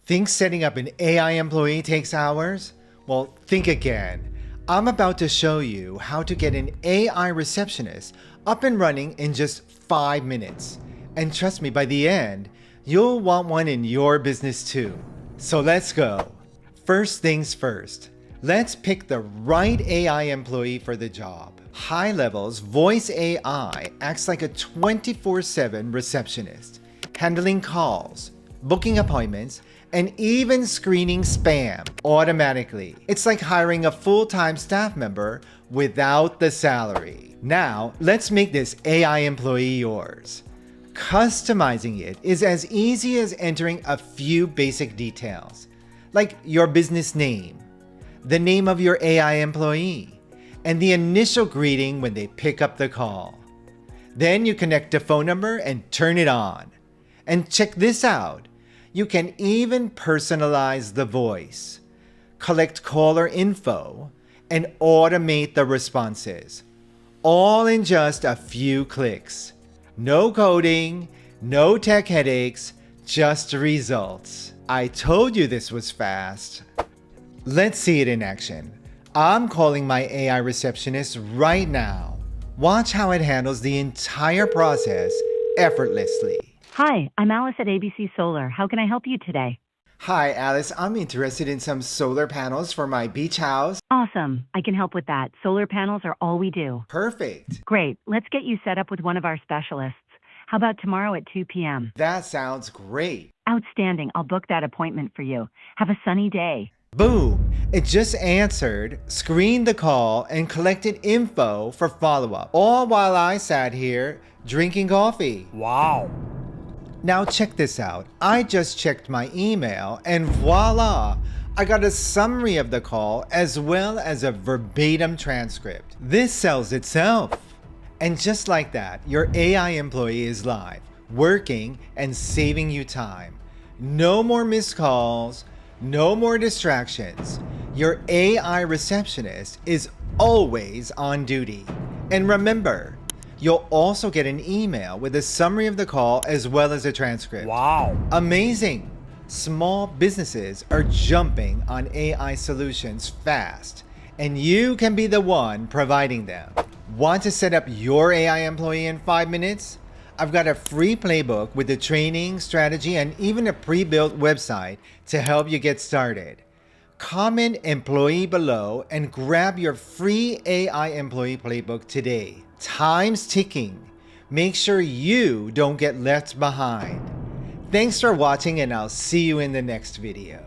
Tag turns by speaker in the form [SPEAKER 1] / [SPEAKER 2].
[SPEAKER 1] Think setting up an AI employee takes hours? Well, think again. I'm about to show you how to get an AI receptionist up and running in just 5 minutes. And trust me, by the end, you'll want one in your business too. So let's go. First things first, let's pick the right AI employee for the job. HighLevel's Voice AI acts like a 24/7 receptionist, handling calls, booking appointments, and even screening spam automatically. It's like hiring a full-time staff member without the salary. Now, let's make this AI employee yours. Customizing it is as easy as entering a few basic details, like your business name, the name of your AI employee, and the initial greeting when they pick up the call. Then you connect the phone number and turn it on. And check this out. You can even personalize the voice, collect caller info, and automate the responses, all in just a few clicks. No coding, no tech headaches, just results. I told you this was fast. Let's see it in action. I'm calling my AI receptionist right now. Watch how it handles the entire process effortlessly.
[SPEAKER 2] Hi, I'm Alice at ABC Solar. How can I help you today?
[SPEAKER 1] Hi, Alice. I'm interested in some solar panels for my beach house.
[SPEAKER 2] Awesome. I can help with that. Solar panels are all we do.
[SPEAKER 1] Perfect.
[SPEAKER 2] Great. Let's get you set up with one of our specialists. How about tomorrow at 2 p.m.?
[SPEAKER 1] That sounds great.
[SPEAKER 2] Outstanding. I'll book that appointment for you. Have a sunny day.
[SPEAKER 1] Boom! It just answered, screened the call, and collected info for follow-up, all while I sat here drinking coffee.
[SPEAKER 3] Wow.
[SPEAKER 1] Now check this out. I just checked my email and voila! I got a summary of the call as well as a verbatim transcript. This sells itself. And just like that, your AI employee is live, working and saving you time. No more missed calls, no more distractions. Your AI receptionist is always on duty. And remember, you'll also get an email with a summary of the call as well as a transcript.
[SPEAKER 3] Wow.
[SPEAKER 1] Amazing! Small businesses are jumping on AI solutions fast, and you can be the one providing them. Want to set up your AI employee in 5 minutes? I've got a free playbook with the training, strategy, and even a pre-built website to help you get started. Comment employee below and grab your free AI Employee Playbook today. Time's ticking. Make sure you don't get left behind. Thanks for watching, and I'll see you in the next video.